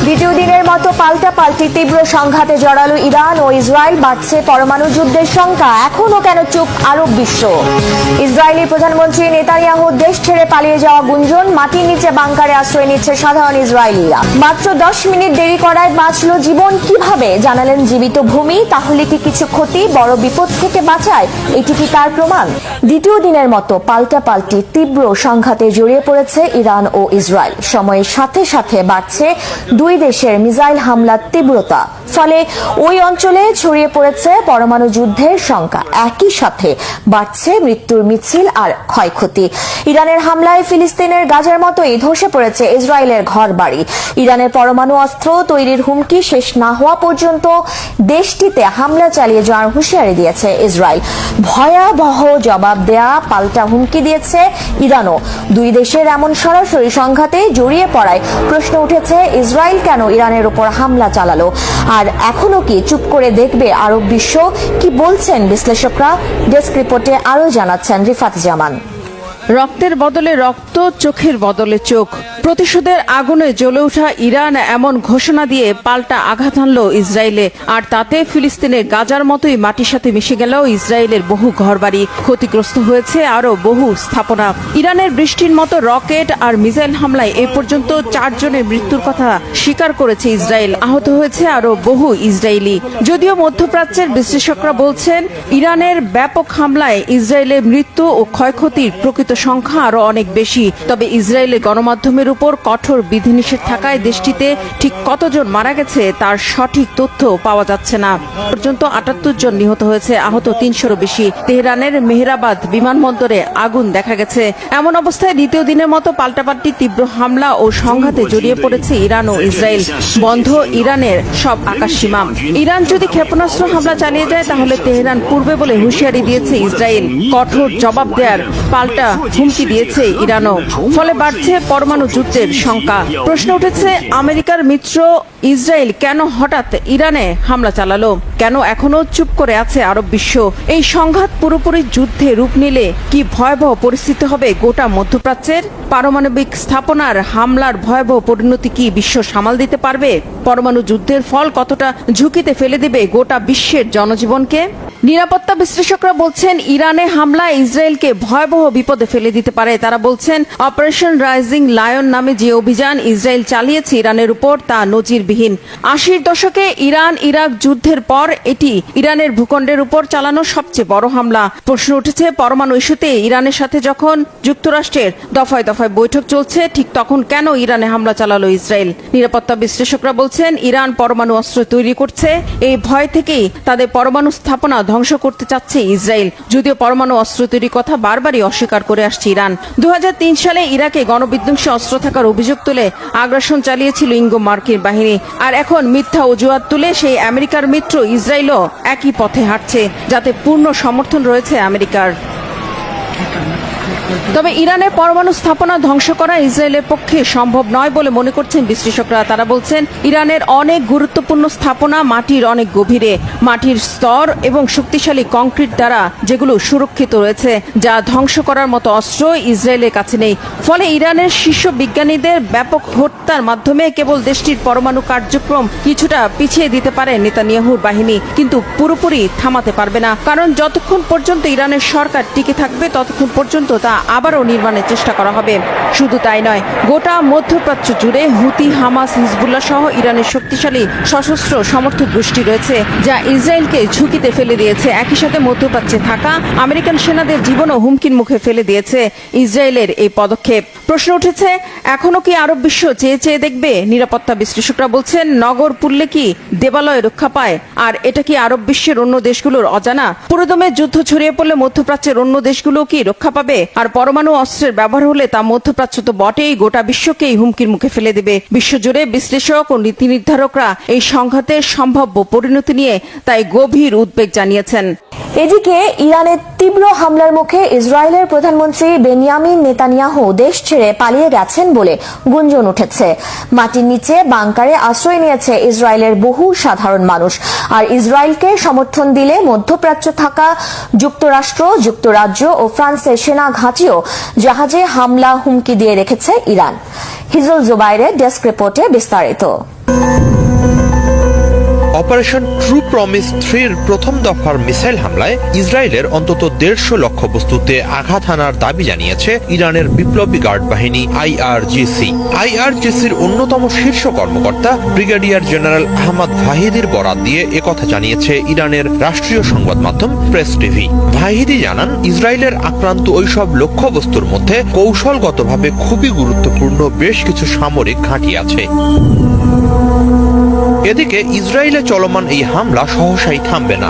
দ্বিতীয় দিনের মতো পাল্টাপাল্টি তীব্র সংঘাতে জড়ালো ইরান ও ইসরায়েল। বাড়ছে পরমাণু যুদ্ধের শঙ্কা। এখনো কেন চুপ আরব বিশ্ব? ইসরায়েলি প্রধানমন্ত্রী নেতানিয়াহু দেশ ছেড়ে পালিয়ে যাওয়া গুঞ্জন। মাটির নিচে বাংকারে আশ্রয় নিচ্ছে সাধারণ ইসরায়েলিরা। মাত্র 10 মিনিট দেরি করায় বাঁচল জীবন কিভাবে, জানালেন জীবিত ভূমি। তাহলে কি কিছু ক্ষতি বড় বিপদ থেকে বাঁচায়? এটি কি তার প্রমাণ? দ্বিতীয় দিনের মতো পাল্টাপাল্টি তীব্র সংঘাতে জড়িয়ে পড়েছে ইরান ও ইসরায়েল। সময়ের সাথে সাথে বাড়ছে দুই দেশের মিসাইল হামলার তীব্রতা। ফলে ওই অঞ্চলে ছড়িয়ে পড়েছে পরমাণু যুদ্ধের শঙ্কা। একই সাথে বাড়ছে মৃত্যুর মিছিল আর ক্ষয়ক্ষতি। ইরানের হামলায় ফিলিস্তিনের গাজার মতোই ধসে পড়েছে ইসরায়েলের ঘরবাড়ি। ইরানের পরমাণু অস্ত্র তৈরির হুমকি শেষ না হওয়া পর্যন্ত দেশটিতে হামলা চালিয়ে যাওয়ার হুঁশিয়ারি দিয়েছে ইসরায়েল। ভয়াবহ জবাব দেয়া পাল্টা হুমকি দিয়েছে ইরানও। দুই দেশের এমন সরাসরি সংঘাতে জড়িয়ে পড়ায় প্রশ্ন উঠেছে, ইসরায়েল কেন ইরানের উপর হামলা চালালো? আর এখনো কি চুপ করে দেখবে আরব বিশ্ব? কি বলছেন বিশ্লেষকরা? ডেস্ক রিপোর্টে আরো জানাচ্ছেন রিফাত জামান। রক্তের বদলে রক্ত, চোখের বদলে চোখ। প্রতিশোধের আগুনে জ্বলে ওঠা ইরান এমন ঘোষণা দিয়ে পাল্টা আঘাত হানল ইসরায়েলে। আর তাতে ফিলিস্তিনের গাজার মতোই মাটির সাথে মিশে গেল ইসরায়েলের বহু ঘরবাড়ি। ক্ষতিগ্রস্ত হয়েছে আরো বহু স্থাপনা। ইরানের বৃষ্টির মতো রকেট আর মিসাইল হামলায় এ পর্যন্ত 4 জনের মৃত্যুর কথা স্বীকার করেছে ইসরায়েল। আহত হয়েছে আরো বহু ইসরায়েলি। যদিও মধ্যপ্রাচ্যের বিশ্লেষকরা বলছেন, ইরানের ব্যাপক হামলায় ইসরায়েলের মৃত্যু ও ক্ষয়ক্ষতির প্রকৃত সংখ্যা আরো অনেক বেশি। তবে ইসরায়েলের গণমাধ্যমের উপর কঠোর বিধিনিষেধ থাকায় দেশটিতে ঠিক কতজন মারা গেছে তার সঠিক তথ্য পাওয়া যাচ্ছে না। পর্যন্ত 78 জন নিহত হয়েছে, আহত 300-রও বেশি। তেহরানের মেহরাবাদ বিমানবন্দরে আগুন দেখা গেছে। এমন অবস্থায় দ্বিতীয় দিনের মতো পাল্টাপাল্টি তীব্র হামলা ও সংঘাতে জড়িয়ে পড়েছে ইরান ও ইসরায়েল। বন্ধ ইরানের সব আকাশসীমা। ইরান যদি ক্ষেপণাস্ত্র হামলা চালিয়ে যায় তাহলে তেহরান পূর্বে বলে হুঁশিয়ারি দিয়েছে ইসরায়েল। কঠোর জবাব দেওয়ার পাল্টা হুমকি দিয়েছে ইরানও। ফলে বাড়ছে পরমাণু যুদ্ধের শঙ্কা। প্রশ্ন উঠেছে, আমেরিকার মিত্র ইসরায়েল কেন হঠাৎ ইরানে হামলা চালালো? কেন এখনো চুপ করে আছে আরব বিশ্ব? এই সংঘাত পুরোপুরি যুদ্ধে রূপ নিলে কি ভয়াবহ পরিস্থিতি হবে গোটা মধ্যপ্রাচ্যের? পারমাণবিক স্থাপনার হামলার ভয়াবহ পরিণতি কি বিশ্ব সামাল দিতে পারবে? পরমাণু যুদ্ধের ফল কতটা ঝুঁকিতে ফেলে দেবে গোটা বিশ্বের জনজীবনকে? নিরাপত্তা বিশ্লেষকরা বলছেন, ইরানে হামলা ইসরায়েলকে ভয়াবহ বিপদে ফেলে দিতে পারে। তারা বলছেন, অপারেশন রাইজিং লায়ন নামে যে অভিযান ইসরায়েল চালিয়েছে ইরানের উপর তা নজিরবিহীন। 80-র দশকে ইরান ইরাক যুদ্ধের পর এটি ইরানের ভূখণ্ডের উপর চালানো সবচেয়ে বড় হামলা। প্রশ্ন উঠেছে, পরমাণু ইস্যুতে ইরানের সাথে যখন যুক্তরাষ্ট্রের দফায় দফায় বৈঠক চলছে, ঠিক তখন কেন ইরানে হামলা চালালো ইসরায়েল? নিরাপত্তা বিশ্লেষকরা বলছেন, ইরান পরমাণু অস্ত্র তৈরি করছে। এই ভয় থেকেই তাদের পরমাণু স্থাপনা ধ্বংস করতে চাচ্ছে ইসরায়েল। যদিও পরমাণু অস্ত্র তৈরির কথা বারবারই অস্বীকার করে আসছে ইরান। 2003 সালে ইরাকে গণবিধ্বংসী অস্ত্র থাকার অভিযোগ তুলে আগ্রাসন চালিয়েছিল ইঙ্গো মার্কিন বাহিনী। আর এখন মিথ্যা অজুহাত তুলে সেই আমেরিকার মিত্র ইসরায়েলও একই পথে হাঁটছে, যাতে পূর্ণ সমর্থন রয়েছে আমেরিকার। তবে ইরানের পরমাণু স্থাপনা ধ্বংস করা ইসরায়েলের পক্ষে সম্ভব নয় বলে মনে করছেন বিশ্লেষকরা। তারা বলছেন, ইরানের অনেক গুরুত্বপূর্ণ স্থাপনা মাটির অনেক গভীরে। মাটির স্তর এবং শক্তিশালী কংক্রিট দ্বারা যেগুলো সুরক্ষিত রয়েছে, যা ধ্বংস করার মতো অস্ত্র ইসরায়েলের কাছে নেই। ফলে ইরানের শীর্ষ বিজ্ঞানীদের ব্যাপক হত্যার মাধ্যমে কেবল দেশটির পরমাণু কার্যক্রম কিছুটা পিছিয়ে দিতে পারে নেতানিয়াহুর বাহিনী, কিন্তু পুরোপুরি থামাতে পারবে না। কারণ যতক্ষণ পর্যন্ত ইরানের সরকার টিকে থাকবে ততক্ষণ পর্যন্ত তা আবারও নির্মাণের চেষ্টা করা হবে। শুধু তাই নয়, গোটা মধ্যপ্রাচ্য জুড়ে হুতি, হামাস, হিজবুল্লাহ সহ ইরানের শক্তিশালী সশস্ত্র সমর্থক গোষ্ঠী রয়েছে, যা ইসরায়েলকে ঝুঁকিতে ফেলে দিয়েছে। একই সাথে মধ্যপ্রাচ্যে থাকা আমেরিকান সেনাদের জীবনও হুমকির মুখে ফেলে দিয়েছে ইসরায়েলের এই পদক্ষেপ। প্রশ্ন উঠেছে, এখনো কি আরব বিশ্ব চেয়ে চেয়ে দেখবে? নিরাপত্তা বিশ্লেষকরা বলছেন, নগর পুড়লে কি দেবালয় রক্ষা পায়? আর এটা কি আরব বিশ্বের অন্য দেশগুলোর অজানা? পুরোদমে যুদ্ধ ছড়িয়ে পড়লে মধ্যপ্রাচ্যের অন্য দেশগুলো কি রক্ষা পাবে? আর পরমাণু অস্ত্রের ব্যবহার হলে তা মধ্যপ্রাচ্য তো বটেই, গোটা বিশ্বকেই হুমকির মুখে ফেলে দেবে। বিশ্বজুড়ে বিশ্লেষক ও নীতি নির্ধারকরা এই সংঘাতের সম্ভাব্য পরিণতি নিয়ে তাই গভীর উদ্বেগ জানিয়েছেন। এদিকে ইরানের তীব্র হামলার মুখে ইসরায়েলের প্রধানমন্ত্রী বেনিয়ামিন নেতানিয়াহু দেশ ছেড়ে পালিয়ে গেছেন বলে গুঞ্জন উঠেছে। মাটির নিচে বাংকারে আশ্রয় নিয়েছে ইসরায়েলের বহু সাধারণ মানুষ। আর ইসরায়েলকে সমর্থন দিলে মধ্যপ্রাচ্য থাকা যুক্তরাষ্ট্র, যুক্তরাজ্য ও ফ্রান্সের সেনা ঘাঁটি জাতীয় জাহাজে হামলা হুমকি দিয়ে রেখেছে ইরান। হিজল জুবাইরের ডেস্ক রিপোর্টে বিস্তারিত। অপারেশন ট্রু প্রমিস 3-র প্রথম দফার মিসাইল হামলায় ইসরায়েলের অন্তত 150 লক্ষ্যবস্তুতে আঘাত হানার দাবি জানিয়েছে ইরানের বিপ্লবী গার্ড বাহিনী আইআরজিসি। আইআরজিসির অন্যতম শীর্ষ কর্মকর্তা ব্রিগেডিয়ার জেনারেল আহমদ ভাহিদির বরাত দিয়ে একথা জানিয়েছে ইরানের রাষ্ট্রীয় সংবাদ মাধ্যম প্রেস টিভি। ভাহিদি জানান, ইসরায়েলের আক্রান্ত ওইসব লক্ষ্যবস্তুর মধ্যে কৌশলগতভাবে খুবই গুরুত্বপূর্ণ বেশ কিছু সামরিক ঘাঁটি আছে। এদিকে ইসরায়েলে চলমান এই হামলা সহসাই থামবে না।